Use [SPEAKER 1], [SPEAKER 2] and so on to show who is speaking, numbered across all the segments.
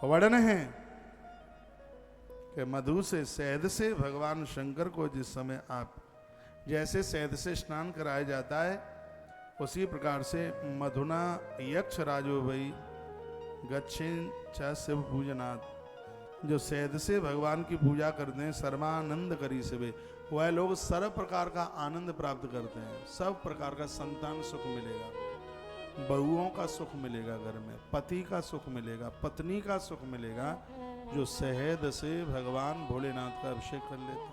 [SPEAKER 1] वर्णन है कि मधु से शहद से भगवान शंकर को जिस समय आप जैसे शहद से स्नान कराया जाता है उसी प्रकार से मधुना यक्ष राजो वही गच्छेन च शिव पूजनाथ, जो शहद से भगवान की पूजा करते हैं सर्वानंद करी शिवे, वह लोग सर्व प्रकार का आनंद प्राप्त करते हैं। सब प्रकार का संतान सुख मिलेगा, बहुओं का सुख मिलेगा, घर में पति का सुख मिलेगा, पत्नी का सुख मिलेगा, जो शहद से भगवान भोलेनाथ का अभिषेक कर लेते हैं।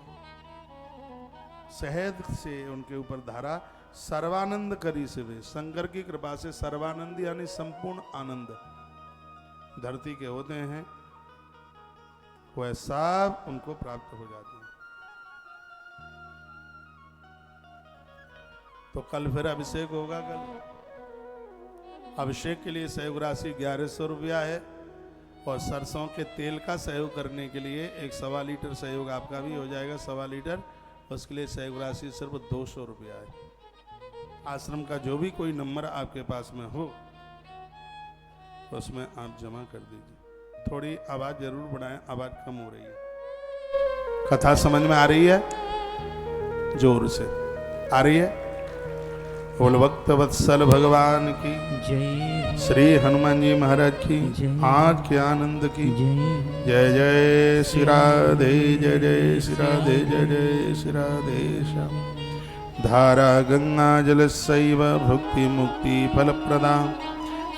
[SPEAKER 1] शहद से उनके ऊपर धारा सर्वानंद करी शिवे, शंकर की कृपा से सर्वानंद यानी संपूर्ण आनंद धरती के होते हैं, वह सब उनको प्राप्त हो जाते हैं। तो कल फिर अभिषेक होगा। कल अभिषेक के लिए सहयोग राशि 1100 रुपया है और सरसों के तेल का सहयोग करने के लिए 1.25 लीटर सहयोग आपका भी हो जाएगा, 1.25 लीटर, उसके लिए सहयोग राशि सिर्फ 200 रुपया है। आश्रम का जो भी कोई नंबर आपके पास में हो उसमें आप जमा कर दीजिए। थोड़ी आवाज जरूर बढ़ाएं, आवाज कम हो रही है। कथा समझ में आ रही है? जोर से आ रही है? बोल भक्त वत्सल भगवान की
[SPEAKER 2] जय,
[SPEAKER 1] श्री हनुमान जी महाराज की आज के आनंद की जय जय श्री राधे, जय जय श्री राधे, जय जय श्री राधे श्याम। धारा गंगा जल सैव भुक्ति मुक्ति फल प्रदा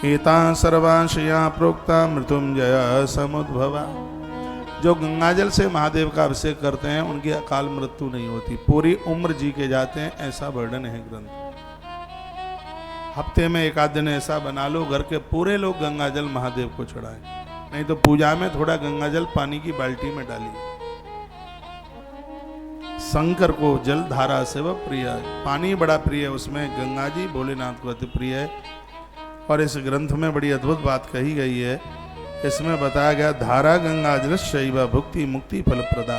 [SPEAKER 1] एता सर्वांशया प्रोक्ता मृत्युंजय समुद्भवा। जो गंगाजल से महादेव का अभिषेक करते हैं उनकी अकाल मृत्यु नहीं होती, पूरी उम्र जी के जाते हैं, ऐसा वर्णन है ग्रंथ। हफ्ते में एक आध दिन ऐसा बना लो घर के पूरे लोग गंगाजल महादेव को चढ़ाएं, नहीं तो पूजा में थोड़ा गंगाजल पानी की बाल्टी में डालिए। शंकर को जल धारा से वह प्रिय है, पानी बड़ा प्रिय है, उसमें गंगा जी भोलेनाथ को अति प्रिय है। और इस ग्रंथ में बड़ी अद्भुत बात कही गई है, इसमें बताया गया धारा गंगाजल शैव भुक्ति मुक्ति फल प्रदा।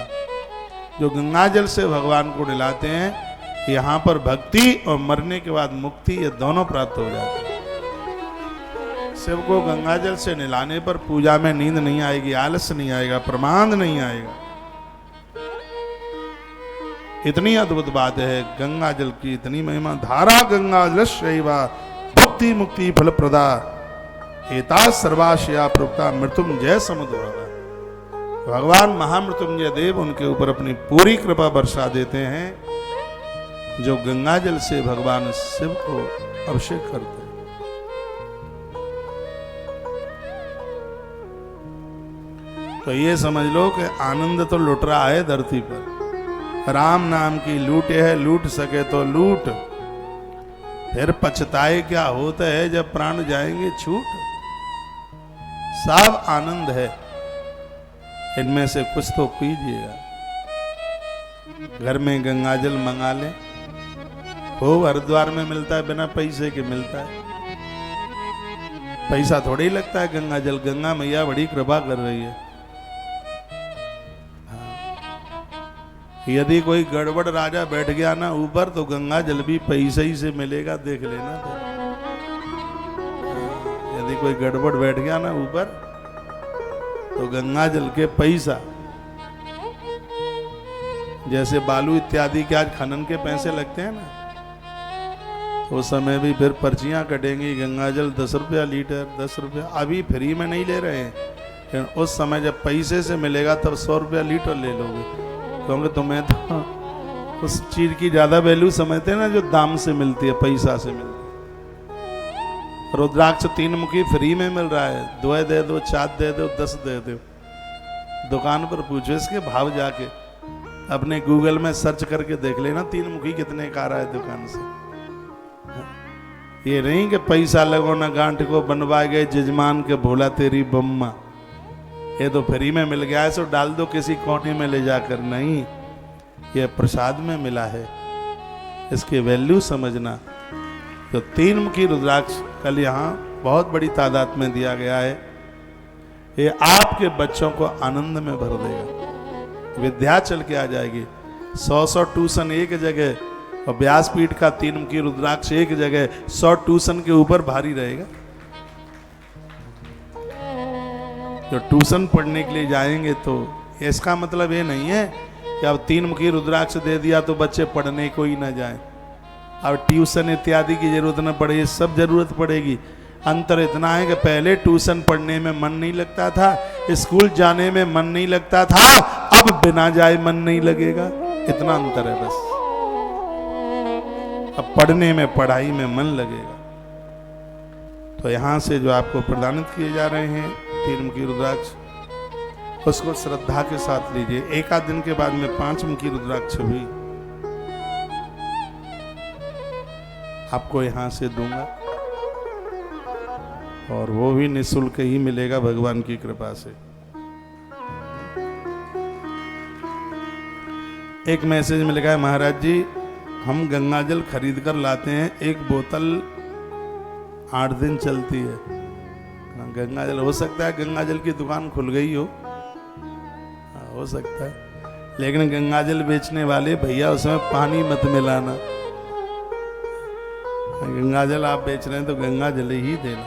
[SPEAKER 1] जो गंगाजल से भगवान को नहलाते हैं यहाँ पर भक्ति और मरने के बाद मुक्ति, ये दोनों प्राप्त हो जाते हैं। शिव को गंगाजल से नहलाने पर पूजा में नींद नहीं आएगी, आलस नहीं आएगा, प्रमाद नहीं आएगा। इतनी अद्भुत बात है गंगाजल की, इतनी महिमा। धारा गंगाजल शैवा भक्ति मुक्ति फल प्रदा एता सर्वाशया प्रोक्ता मृत्युंजय समुद्र। भगवान महामृत्युंजय देव उनके ऊपर अपनी पूरी कृपा बरसा देते हैं जो गंगाजल से भगवान शिव को अभिषेक करते हैं। तो ये समझ लो कि आनंद तो लुट रहा है धरती पर। राम नाम की लूटे है, लूट सके तो लूट, फिर पछताए क्या होता है जब प्राण जाएंगे छूट। सब आनंद है, इनमें से कुछ तो कीजिएगा। घर में गंगाजल मंगा लें, वो हरिद्वार में मिलता है, बिना पैसे के मिलता है, पैसा थोड़ी ही लगता है गंगाजल। गंगा मैया बड़ी कृपा कर रही है। यदि कोई गड़बड़ राजा बैठ गया ना ऊपर तो गंगा जल भी पैसे ही से मिलेगा, देख लेना। यदि कोई गड़बड़ बैठ गया ना ऊपर तो गंगा जल के पैसा, जैसे बालू इत्यादि के आज खनन के पैसे लगते हैं ना, उस समय भी फिर पर्चियां कटेंगी। गंगाजल 10 रुपया लीटर, 10 रुपया, अभी फ्री में नहीं ले रहे हैं, लेकिन उस समय जब पैसे से मिलेगा तब 100 रुपया लीटर ले लोगे, क्योंकि तुम्हें तो उस चीज की ज्यादा वैल्यू समझते हैं ना जो दाम से मिलती है, पैसा से मिलती है। रुद्राक्ष 3 मुखी फ्री में मिल रहा है, 2 दे दो, 4 दे दो, 10 दे दो। दुकान पर पूछो इसके भाव, जाके अपने गूगल में सर्च करके देख लेना 3 मुखी कितने का आ रहा है दुकान से। ये नहीं कि पैसा लगो ना गांठ को बनवा गए जजमान के भोला तेरी बम्मा, ये तो फ्री में मिल गया है सो डाल दो किसी कोने में ले जाकर। नहीं, ये प्रसाद में मिला है, इसकी वैल्यू समझना। तो 3 मुखी रुद्राक्ष कल यहाँ बहुत बड़ी तादाद में दिया गया है, ये आपके बच्चों को आनंद में भर देगा, विद्या चल के आ जाएगी। 100 ट्यूशन एक जगह और व्यासपीठ का 3 मुखी रुद्राक्ष एक जगह, 100 ट्यूशन के ऊपर भारी रहेगा। जो ट्यूशन पढ़ने के लिए जाएंगे तो इसका मतलब ये नहीं है कि अब 3 मुखी रुद्राक्ष दे दिया तो बच्चे पढ़ने को ही ना जाएं। अब ट्यूशन इत्यादि की जरूरत न पड़े, ये सब जरूरत पड़ेगी। अंतर इतना है कि पहले ट्यूशन पढ़ने में मन नहीं लगता था, स्कूल जाने में मन नहीं लगता था, अब बिना जाए मन नहीं लगेगा। इतना अंतर है बस। अब पढ़ने में, पढ़ाई में मन लगेगा। तो यहां से जो आपको प्रदानित किए जा रहे हैं 3 मुखी रुद्राक्ष, उसको श्रद्धा के साथ लीजिए। 1 आध दिन के बाद में 5 मुखी रुद्राक्ष भी आपको यहां से दूंगा, और वो भी निःशुल्क ही मिलेगा भगवान की कृपा से। एक मैसेज में लिखा है, महाराज जी हम गंगा जल खरीद कर लाते हैं, 1 बोतल 8 दिन चलती है। गंगा जल, हो सकता है गंगा जल की दुकान खुल गई हो सकता है, लेकिन गंगा जल बेचने वाले भैया उसमें पानी मत मिलाना। गंगा जल आप बेच रहे हैं तो गंगा जल ही देना।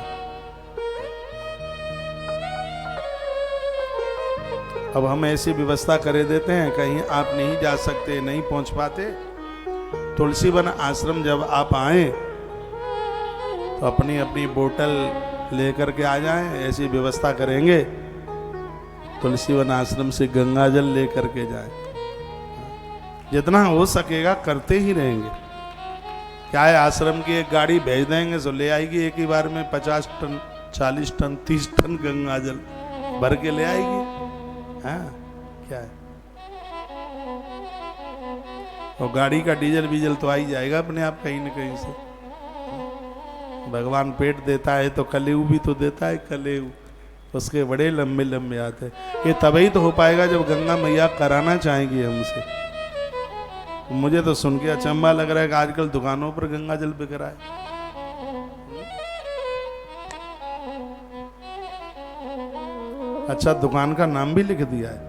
[SPEAKER 1] अब हम ऐसी व्यवस्था करे देते हैं, कहीं आप नहीं जा सकते, नहीं पहुंच पाते, तुलसी वन आश्रम जब आप आए तो अपनी अपनी बोतल लेकर के आ जाएं, ऐसी व्यवस्था करेंगे। तुलसी वन आश्रम से गंगा जल लेकर के जाएं, जितना हो सकेगा करते ही रहेंगे। क्या है, आश्रम की एक गाड़ी भेज देंगे तो ले आएगी एक ही बार में 50 टन 40 टन 30 टन गंगा जल भर के ले आएगी। हाँ क्या है, और गाड़ी का डीजल तो आ ही जाएगा अपने आप कहीं न कहीं से। भगवान पेट देता है तो कलेऊ भी तो देता है, कलेऊ उसके बड़े लंबे लंबे आते हैं। ये तभी तो हो पाएगा जब गंगा मैया कराना चाहेंगी हमसे। मुझे तो सुन के अचंभा लग रहा है कि आजकल दुकानों पर गंगा जल बिक रहा है। अच्छा, दुकान का नाम भी लिख दिया है।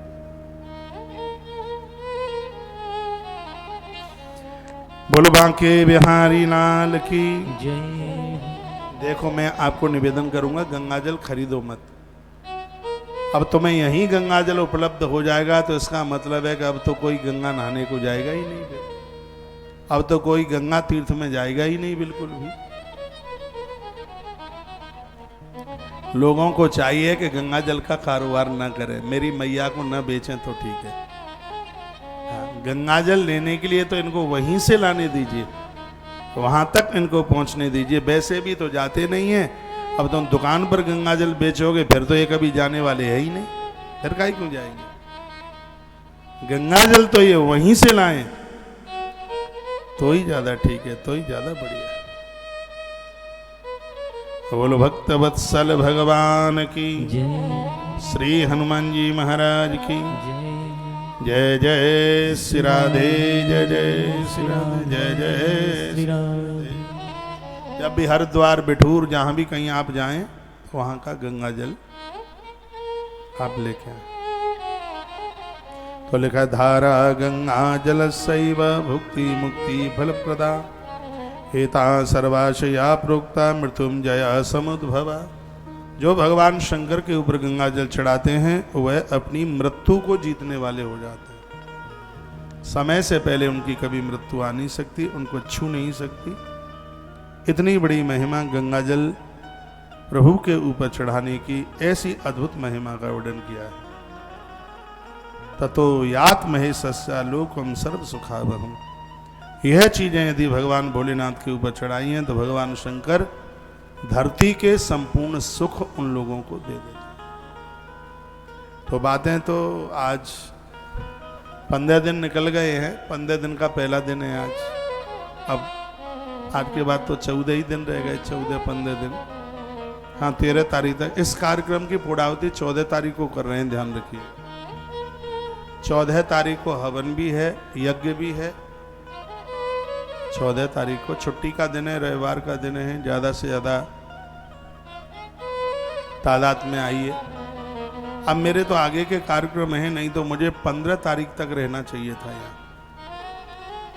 [SPEAKER 1] बोलो बांके बिहारी लाल की जय। देखो मैं आपको निवेदन करूंगा, गंगा जल खरीदो मत। अब तुम्हें यहीं गंगा जल उपलब्ध हो जाएगा तो इसका मतलब है कि अब तो कोई गंगा नहाने को जाएगा ही नहीं, अब तो कोई गंगा तीर्थ में जाएगा ही नहीं बिल्कुल भी। लोगों को चाहिए कि गंगा जल का कारोबार ना करें, मेरी मैया को ना बेचें तो ठीक है। गंगा जल लेने के लिए तो इनको वहीं से लाने दीजिए, वहां तक इनको पहुंचने दीजिए। वैसे भी तो जाते नहीं है, अब तुम दुकान पर गंगा जल बेचोगे फिर तो ये कभी जाने वाले है ही नहीं, फिर काहे क्यों जाएंगे। गंगा जल तो ये वहीं से लाएं तो ही ज्यादा ठीक है, तो ही ज्यादा बढ़िया है। बोलो भक्त वत्सल भगवान की जय, श्री हनुमान जी महाराज की जय, जय श्री राधे, जय जय श्री राधे, जय जय श्री राधे। जब भी हरिद्वार बिठूर जहां भी कहीं आप जाएं तो वहां का गंगा जल आप लेके आए। तो लिखा, धारा गंगा जल सैव भुक्ति मुक्ति फल प्रदा, हेता सर्वाशया प्रोक्ता मृत्युंजया समुद्भवा। जो भगवान शंकर के ऊपर गंगा जल चढ़ाते हैं वह अपनी मृत्यु को जीतने वाले हो जाते हैं। समय से पहले उनकी कभी मृत्यु आ नहीं सकती, उनको छू नहीं सकती। इतनी बड़ी महिमा गंगा जल प्रभु के ऊपर चढ़ाने की, ऐसी अद्भुत महिमा का वर्णन किया है। ततो यात महेशस्या लोकम सर्व सुखावहम। यह चीजें यदि भगवान भोलेनाथ के ऊपर चढ़ाई हैं तो भगवान शंकर धरती के संपूर्ण सुख उन लोगों को दे देते। तो बातें तो आज 15 दिन निकल गए हैं, 15 दिन का पहला दिन है आज। अब आज के बाद तो 14 ही दिन रह गए, 14-15 दिन। हाँ, 13 तारीख तक इस कार्यक्रम की पूर्णाहुति 14 तारीख को कर रहे हैं, ध्यान रखिए। 14 तारीख को हवन भी है, यज्ञ भी है। 14 तारीख को छुट्टी का दिन है, रविवार का दिन है। ज्यादा से ज्यादा तादाद में आइए। अब मेरे तो आगे के कार्यक्रम है, नहीं तो मुझे 15 तारीख तक रहना चाहिए था यहाँ,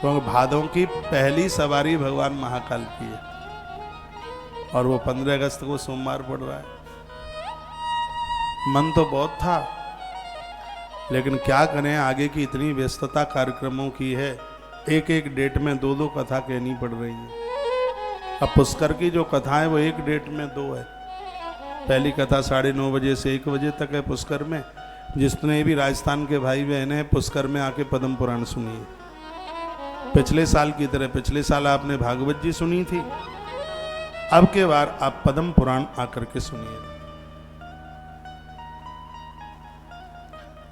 [SPEAKER 1] क्योंकि भादों की पहली सवारी भगवान महाकाल की है और वो 15 अगस्त को सोमवार पड़ रहा है। मन तो बहुत था, लेकिन क्या करें, आगे की इतनी व्यस्तता कार्यक्रमों की है, एक एक डेट में दो दो कथा कहनी पड़ रही है। अब पुष्कर की जो कथा है वो एक डेट में दो है। पहली कथा 9:30 बजे से 1 बजे तक है पुष्कर में। जितने भी राजस्थान के भाई बहन हैं पुष्कर में आके पद्म पुराण सुनिए। पिछले साल की तरह, पिछले साल आपने भागवत जी सुनी थी, अब के बार आप पद्म पुराण आकर के सुनिए।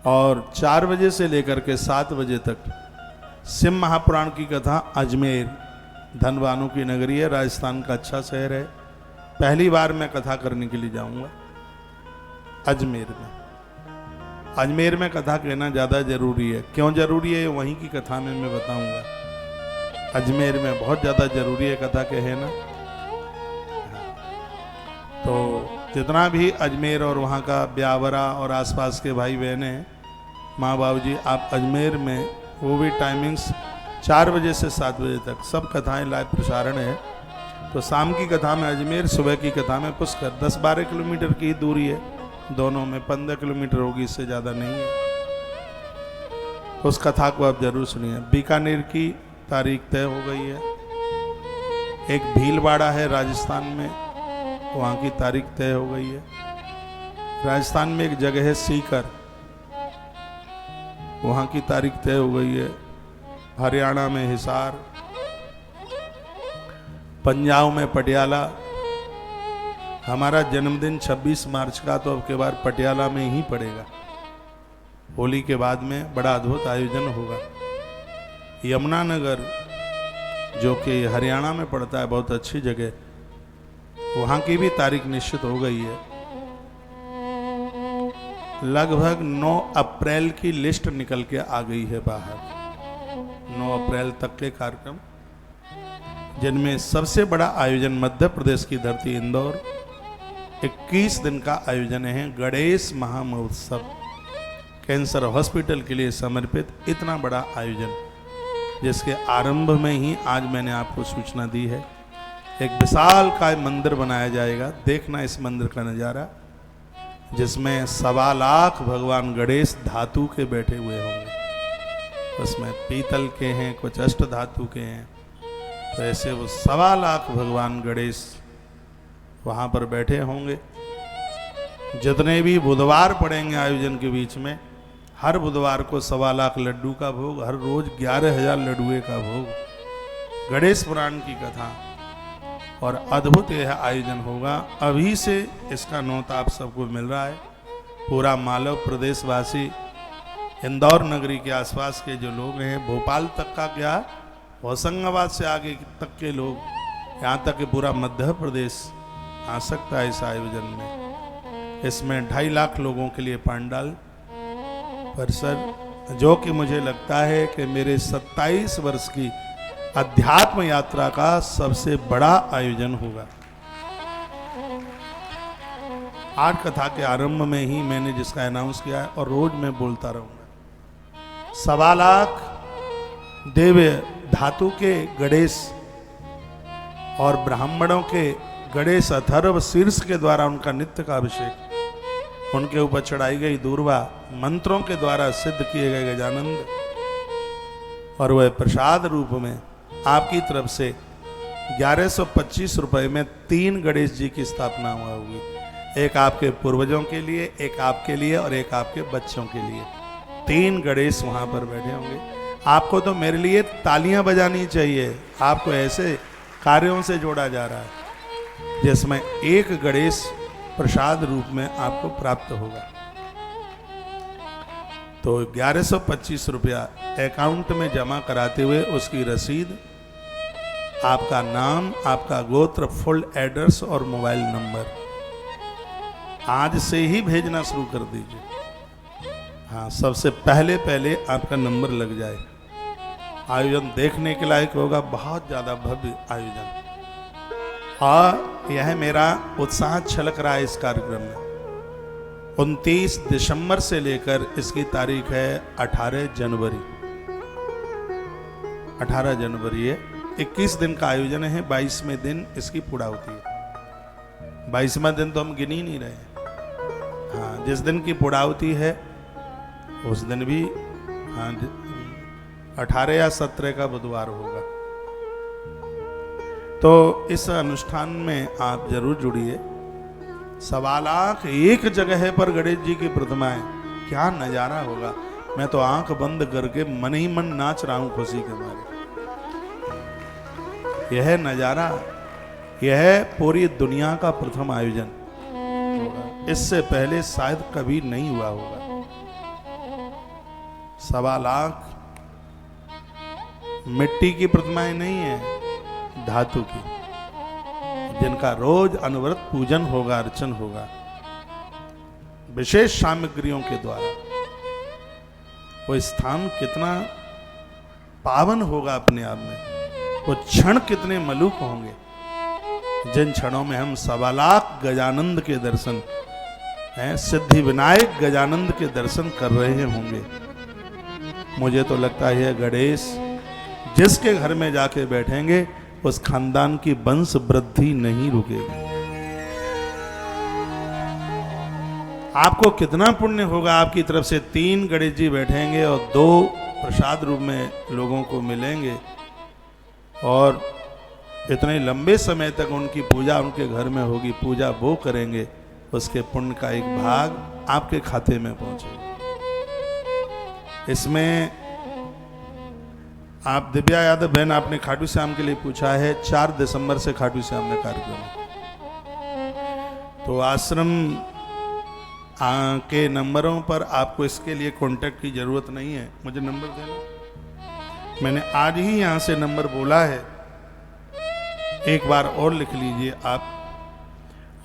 [SPEAKER 1] और 4 बजे से लेकर के 7 बजे तक सिम महापुराण की कथा अजमेर, धनवानों की नगरी है, राजस्थान का अच्छा शहर है। पहली बार मैं कथा करने के लिए जाऊंगा अजमेर में। अजमेर में कथा कहना ज़्यादा जरूरी है। क्यों जरूरी है वहीं की कथा में मैं बताऊंगा। अजमेर में बहुत ज़्यादा जरूरी है कथा कहना। तो जितना भी अजमेर और वहाँ का ब्यावरा और आसपास के भाई बहन हैं, माँ बाबू जी, आप अजमेर में, वो भी टाइमिंग्स 4 बजे से 7 बजे तक सब कथाएं लाइव प्रसारण है। तो शाम की कथा में अजमेर, सुबह की कथा में पुष्कर। 10-12 किलोमीटर की दूरी है दोनों में, 15 किलोमीटर होगी, इससे ज़्यादा नहीं है। उस कथा को आप जरूर सुनिए। बीकानेर की तारीख तय हो गई है। एक भीलवाड़ा है राजस्थान में, वहाँ की तारीख तय हो गई है। राजस्थान में एक जगह है सीकर, वहाँ की तारीख तय हो गई है। हरियाणा में हिसार, पंजाब में पटियाला। हमारा जन्मदिन 26 मार्च का तो अब के बार पटियाला में ही पड़ेगा। होली के बाद में बड़ा अद्भुत आयोजन होगा। यमुनानगर जो कि हरियाणा में पड़ता है, बहुत अच्छी जगह, वहाँ की भी तारीख निश्चित हो गई है। लगभग 9 अप्रैल की लिस्ट निकल के आ गई है बाहर। 9 अप्रैल तक के कार्यक्रम, जिनमें सबसे बड़ा आयोजन मध्य प्रदेश की धरती इंदौर, 21 दिन का आयोजन है गणेश महामहोत्सव, कैंसर हॉस्पिटल के लिए समर्पित इतना बड़ा आयोजन, जिसके आरंभ में ही आज मैंने आपको सूचना दी है। एक विशालकाय मंदिर बनाया जाएगा। देखना इस मंदिर का नज़ारा, जिसमें 1.25 लाख भगवान गणेश धातु के बैठे हुए होंगे। उसमें पीतल के हैं, कुछ अष्ट धातु के हैं। तो ऐसे वो 1.25 लाख भगवान गणेश वहाँ पर बैठे होंगे। जितने भी बुधवार पड़ेंगे आयोजन के बीच में, हर बुधवार को 1.25 लाख लड्डू का भोग, हर रोज 11,000 लड्डुए का भोग, गणेश पुराण की कथा, और अद्भुत यह आयोजन होगा। अभी से इसका न्योता आप सबको मिल रहा है। पूरा मालव प्रदेशवासी, इंदौर नगरी के आसपास के जो लोग हैं, भोपाल तक का क्या, होशंगाबाद से आगे तक के लोग, यहाँ तक कि पूरा मध्य प्रदेश आ सकता है इस आयोजन में। इसमें 2.5 लाख लोगों के लिए पंडाल परिसर, जो कि मुझे लगता है कि मेरे 27 वर्ष की अध्यात्म यात्रा का सबसे बड़ा आयोजन होगा। आज कथा के आरंभ में ही मैंने जिसका अनाउंस किया है, और रोज मैं बोलता रहूंगा, 1.25 लाख दिव्य धातु के गणेश और ब्राह्मणों के गणेश अथर्व शीर्ष के द्वारा उनका नित्य का अभिषेक, उनके ऊपर चढ़ाई गई दूर्वा, मंत्रों के द्वारा सिद्ध किए गए गजानंद, और वह प्रसाद रूप में आपकी तरफ से 1125 रुपए में 3 गणेश जी की स्थापना हुआ होगी। एक आपके पूर्वजों के लिए, एक आपके लिए, और एक आपके बच्चों के लिए। 3 गणेश वहां पर बैठे होंगे। आपको तो मेरे लिए तालियां बजानी चाहिए। आपको ऐसे कार्यों से जोड़ा जा रहा है जिसमें एक गणेश प्रसाद रूप में आपको प्राप्त होगा। तो 1125 रुपया अकाउंट में जमा कराते हुए उसकी रसीद, आपका नाम, आपका गोत्र, फुल एड्रेस और मोबाइल नंबर आज से ही भेजना शुरू कर दीजिए। हाँ, सबसे पहले आपका नंबर लग जाए। आयोजन देखने के लायक होगा, बहुत ज़्यादा भव्य आयोजन, और यह मेरा उत्साह छलक रहा है इस कार्यक्रम में। 29 दिसंबर से लेकर इसकी तारीख है 18 जनवरी। 18 जनवरी है। 21 दिन का आयोजन है। 22वें दिन इसकी पूरा होती है। 22वां दिन तो हम गिन ही नहीं रहे। हाँ, जिस दिन की पुड़ावती है उस दिन भी, हाँ, 18 या 17 का बुधवार होगा। तो इस अनुष्ठान में आप जरूर जुड़िए। 1.25 लाख एक जगह पर गणेश जी की प्रतिमाएं, क्या नजारा होगा। मैं तो आंख बंद करके मन ही मन नाच रहा हूं खुशी के मारे। यह नजारा, यह पूरी दुनिया का प्रथम आयोजन होगा। इससे पहले शायद कभी नहीं हुआ होगा। 1.25 लाख मिट्टी की प्रतिमाएं नहीं है, धातु की, जिनका रोज अनवरत पूजन होगा, अर्चन होगा विशेष सामग्रियों के द्वारा। वो स्थान कितना पावन होगा अपने आप में, वो क्षण कितने मलूक होंगे, जिन क्षणों में हम 1.25 लाख गजानंद के दर्शन हैं, सिद्धि विनायक गजानंद के दर्शन कर रहे होंगे। मुझे तो लगता है गणेश जिसके घर में जाके बैठेंगे उस खानदान की वंश वृद्धि नहीं रुकेगी। आपको कितना पुण्य होगा, आपकी तरफ से 3 गणेश जी बैठेंगे और 2 प्रसाद रूप में लोगों को मिलेंगे, और इतने लंबे समय तक उनकी पूजा उनके घर में होगी, पूजा वो करेंगे, उसके पुण्य का एक भाग आपके खाते में पहुंचेगा। इसमें आप दिव्या यादव बहन, आपने खाटू श्याम के लिए पूछा है, 4 दिसंबर से खाटू श्याम में कार्यक्रम है। तो आश्रम के नंबरों पर आपको इसके लिए कांटेक्ट की जरूरत नहीं है, मुझे नंबर देना। मैंने आज ही यहां से नंबर बोला है, एक बार और लिख लीजिए आप।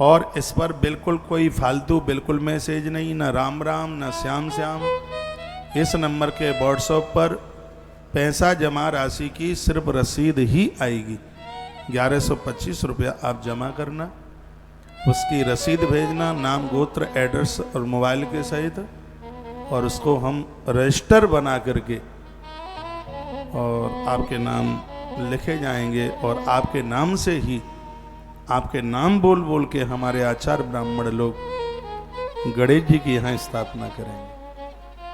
[SPEAKER 1] और इस पर बिल्कुल कोई फालतू बिल्कुल मैसेज नहीं, ना राम राम ना श्याम श्याम। इस नंबर के व्हाट्सएप पर पैसा जमा राशि की सिर्फ रसीद ही आएगी। 1125 रुपया आप जमा करना, उसकी रसीद भेजना, नाम गोत्र एड्रेस और मोबाइल के सहित, और उसको हम रजिस्टर बना करके और आपके नाम लिखे जाएंगे, और आपके नाम से ही, आपके नाम बोल बोल के हमारे आचार्य ब्राह्मण लोग गणेश जी की यहाँ स्थापना करेंगे।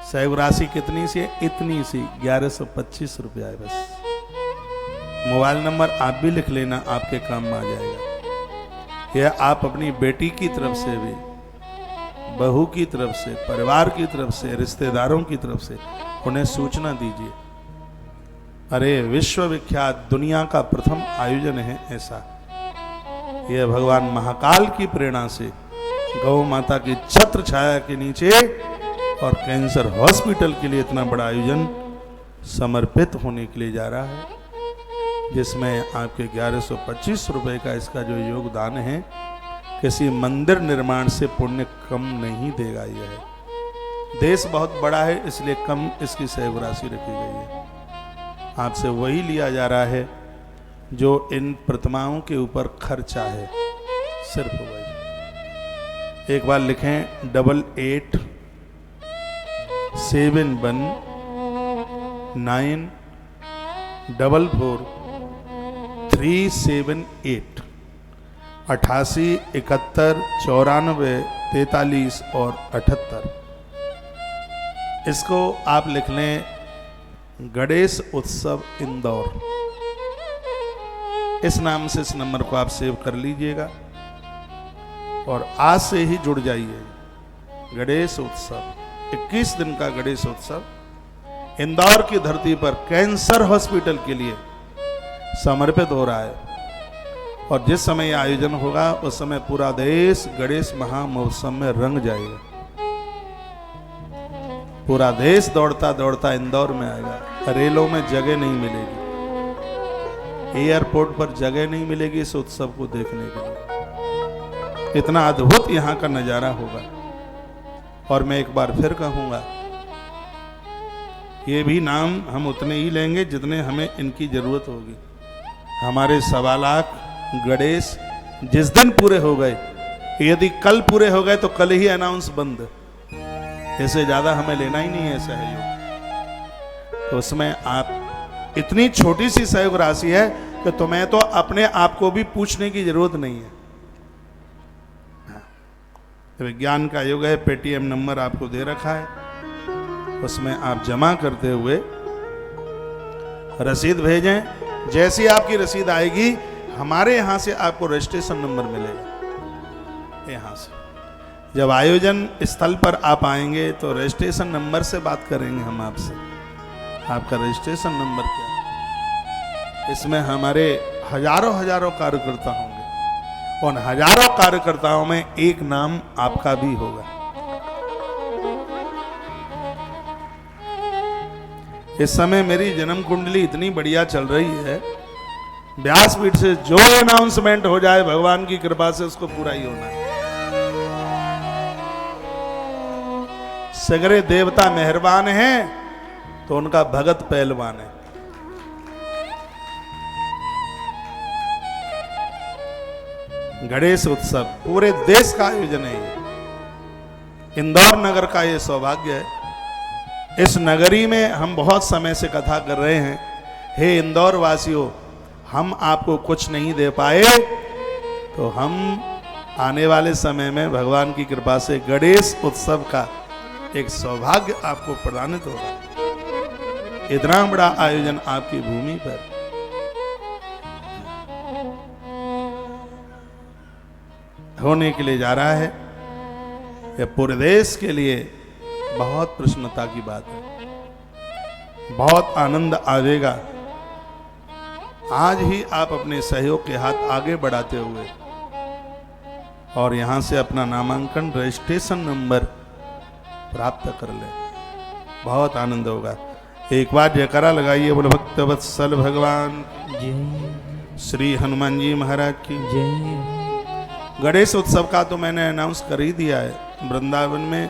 [SPEAKER 1] सहयोग राशि कितनी सी है? इतनी सी 1125 रुपया है बस। मोबाइल नंबर आप भी लिख लेना, आपके काम में आ जाएगा। यह आप अपनी बेटी की तरफ से भी, बहू की तरफ से, परिवार की तरफ से, रिश्तेदारों की तरफ से उन्हें सूचना दीजिए। अरे विश्व विख्यात दुनिया का प्रथम आयोजन है ऐसा। यह भगवान महाकाल की प्रेरणा से गौ माता की छत्र छाया के नीचे और कैंसर हॉस्पिटल के लिए इतना बड़ा आयोजन समर्पित होने के लिए जा रहा है, जिसमें आपके 1125 रुपए का इसका जो योगदान है, किसी मंदिर निर्माण से पुण्य कम नहीं देगा। यह है, देश बहुत बड़ा है इसलिए कम इसकी सहयोग राशि रखी गई है। आपसे वही लिया जा रहा है जो इन प्रतिमाओं के ऊपर खर्चा है, सिर्फ वही। एक बार लिखें 88 71 9 44 378 88 71 94 43 और 78। इसको आप लिख लें गणेश उत्सव इंदौर। इस नाम से इस नंबर को आप सेव कर लीजिएगा और आज से ही जुड़ जाइए। गणेश उत्सव 21 दिन का गणेश उत्सव इंदौर की धरती पर कैंसर हॉस्पिटल के लिए समर्पित हो रहा है। और जिस समय यह आयोजन होगा उस समय पूरा देश गणेश महामहोत्सव में रंग जाएगा। पूरा देश दौड़ता दौड़ता इंदौर में आएगा। रेलों में जगह नहीं मिलेगी, एयरपोर्ट पर जगह नहीं मिलेगी इस उत्सव को देखने के लिए। इतना अद्भुत यहाँ का नजारा होगा। और मैं एक बार फिर कहूंगा, ये भी नाम हम उतने ही लेंगे जितने हमें इनकी जरूरत होगी। हमारे 1.25 लाख गणेश जिस दिन पूरे हो गए, यदि कल पूरे हो गए तो कल ही अनाउंस बंद। इससे ज्यादा हमें लेना ही नहीं है सहयोग। तो उसमें आप इतनी छोटी सी सहयोग राशि है कि तुम्हें तो अपने आप को भी पूछने की जरूरत नहीं है। विज्ञान का युग है, पेटीएम नंबर आपको दे रखा है, उसमें आप जमा करते हुए रसीद भेजें। जैसी आपकी रसीद आएगी हमारे यहाँ से आपको रजिस्ट्रेशन नंबर मिलेगा। यहाँ से जब आयोजन स्थल पर आप आएंगे तो रजिस्ट्रेशन नंबर से बात करेंगे हम आपसे, आपका रजिस्ट्रेशन नंबर क्या है। इसमें हमारे हजारों कार्यकर्ता होंगे, उन हजारों कार्यकर्ताओं में एक नाम आपका भी होगा। इस समय मेरी जन्म कुंडली इतनी बढ़िया चल रही है, व्यासपीठ से जो अनाउंसमेंट हो जाए भगवान की कृपा से उसको पूरा ही होना है। सगरे देवता मेहरबान हैं तो उनका भगत पहलवान है। गणेश उत्सव पूरे देश का आयोजन है। इंदौर नगर का ये सौभाग्य है। इस नगरी में हम बहुत समय से कथा कर रहे हैं, हे इंदौर वासियों, हम आपको कुछ नहीं दे पाए तो हम आने वाले समय में भगवान the कृपा से गणेश उत्सव का एक सौभाग्य आपको प्रदानित होगा। इतना बड़ा आयोजन आपकी भूमि पर होने के लिए जा रहा है। यह पूरे देश के लिए बहुत प्रसन्नता की बात है, बहुत आनंद आवेगा। आज ही आप अपने सहयोग के हाथ आगे बढ़ाते हुए और यहां से अपना नामांकन रजिस्ट्रेशन नंबर प्राप्त कर ले, बहुत आनंद होगा। एक बार जयकारा लगाइए, बोलो भक्त वत्सल भगवान
[SPEAKER 2] जय,
[SPEAKER 1] श्री हनुमान जी महाराज की
[SPEAKER 2] जय।
[SPEAKER 1] गणेश उत्सव का तो मैंने अनाउंस कर ही दिया है। वृंदावन में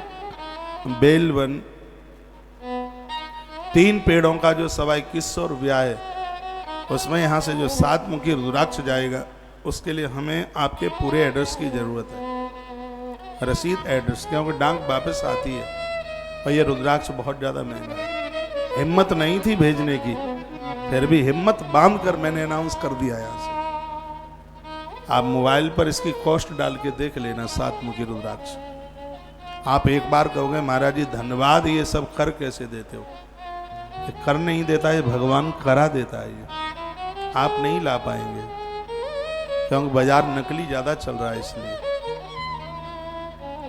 [SPEAKER 1] बेलवन 3 पेड़ों का जो 2100 रुपया है, उसमें यहाँ से जो 7 मुखी रुद्राक्ष जाएगा उसके लिए हमें आपके पूरे एड्रेस की जरूरत है, रसीद एड्रेस, क्योंकि डाक वापस आती है और ये रुद्राक्ष बहुत ज़्यादा महंगा है। हिम्मत नहीं थी भेजने की, फिर भी हिम्मत बांध कर मैंने अनाउंस कर दिया यहाँ से। आप मोबाइल पर इसकी कॉस्ट डाल के देख लेना, 7 मुखी रुद्राक्ष। आप एक बार कहोगे महाराज जी धन्यवाद, ये सब कर कैसे देते हो? ये कर नहीं देता, ये भगवान करा देता है। ये आप नहीं ला पाएंगे क्योंकि बाजार नकली ज्यादा चल रहा है इसलिए।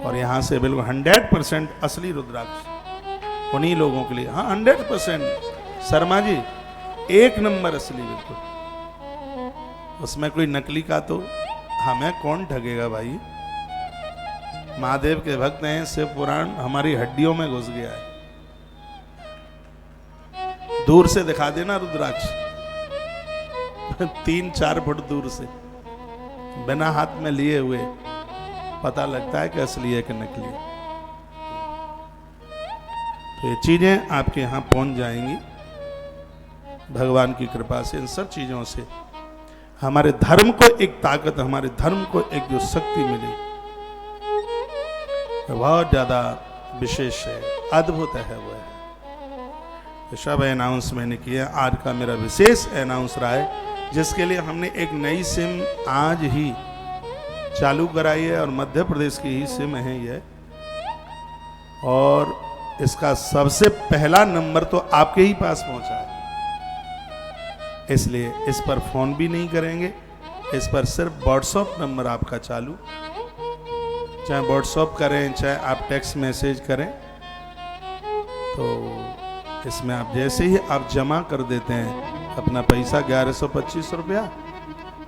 [SPEAKER 1] और यहां से बिल्कुल 100% असली रुद्राक्ष उन्हीं लोगों के लिए। हाँ 100% शर्मा जी, 1 नंबर असली बिल्कुल, उसमें कोई नकली का तो हमें कौन ठगेगा भाई। महादेव के भक्त हैं, शिव पुराण हमारी हड्डियों में घुस गया है। दूर से दिखा देना रुद्राक्ष 3-4 फुट दूर से बिना हाथ में लिए हुए पता लगता है कि असली है कि नकली है। तो ये चीजें आपके यहां पहुंच जाएंगी भगवान की कृपा से। इन सब चीजों से हमारे धर्म को एक ताकत, हमारे धर्म को एक जो शक्ति मिली बहुत ज्यादा विशेष है, अद्भुत है वो है। तो सब अनाउंस मैंने किया। आज का मेरा विशेष अनाउंस रहा है जिसके लिए हमने एक नई सिम आज ही चालू कराई है और मध्य प्रदेश की ही सिम है ये, और इसका सबसे पहला नंबर तो आपके ही पास पहुंचा है। इसलिए इस पर फोन भी नहीं करेंगे, इस पर सिर्फ व्हाट्सएप नंबर आपका चालू, चाहे व्हाट्सएप करें चाहे आप टेक्स्ट मैसेज करें। तो इसमें आप जैसे ही आप जमा कर देते हैं अपना पैसा 1125 रुपया,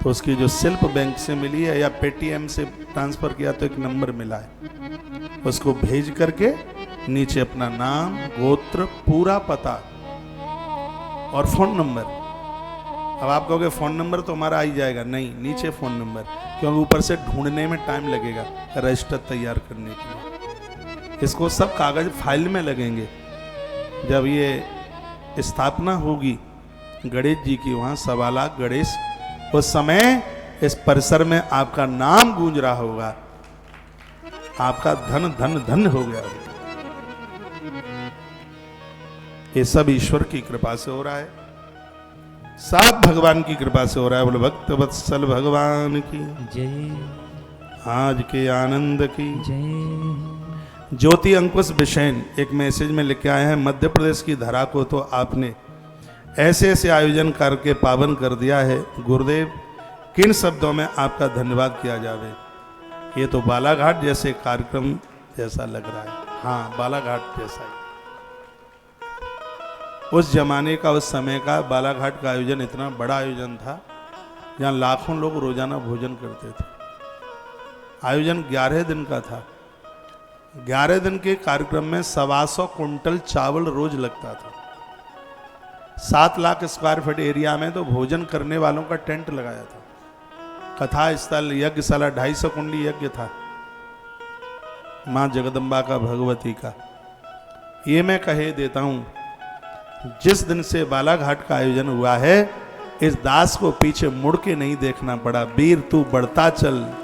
[SPEAKER 1] तो उसकी जो स्लिप बैंक से मिली है या पेटीएम से ट्रांसफर किया तो एक नंबर मिला है, उसको भेज करके नीचे अपना नाम, गोत्र, पूरा पता और फोन नंबर। अब आप कहोगे फोन नंबर तो हमारा आ ही जाएगा, नहीं, नीचे फोन नंबर, क्योंकि ऊपर से ढूंढने में टाइम लगेगा रजिस्टर तैयार करने के लिए। इसको सब कागज फाइल में लगेंगे। जब ये स्थापना होगी गणेश जी की, वहाँ 1.25 लाख गणेश, उस समय इस परिसर में आपका नाम गूंज रहा होगा, आपका धन धन धन हो गया होगा। ये सब ईश्वर की कृपा से हो रहा है, सब भगवान की कृपा से हो रहा है। बोलो भक्त वत्सल भगवान की
[SPEAKER 2] जय।
[SPEAKER 1] आज के आनंद की।
[SPEAKER 2] जय।
[SPEAKER 1] ज्योति अंकुश बिशैन एक मैसेज में लिख के आए हैं, मध्य प्रदेश की धरा को तो आपने ऐसे ऐसे आयोजन करके पावन कर दिया है गुरुदेव, किन शब्दों में आपका धन्यवाद किया जावे। ये तो बालाघाट जैसे कार्यक्रम जैसा लग रहा है। हाँ, बालाघाट जैसा ही। उस जमाने का, उस समय का बालाघाट का आयोजन इतना बड़ा आयोजन था जहाँ लाखों लोग रोजाना भोजन करते थे। आयोजन 11 दिन का था। 11 दिन के कार्यक्रम में 125 कुंटल चावल रोज लगता था। 7 लाख स्क्वायर फीट एरिया में तो भोजन करने वालों का टेंट लगाया था। कथा स्थल, यज्ञशाला, 250 कुंडी यज्ञ था माँ जगदम्बा का, भगवती का। ये मैं कहे देता हूं, जिस दिन से बालाघाट का आयोजन हुआ है, इस दास को पीछे मुड़ के नहीं देखना पड़ा। वीर तू बढ़ता चल,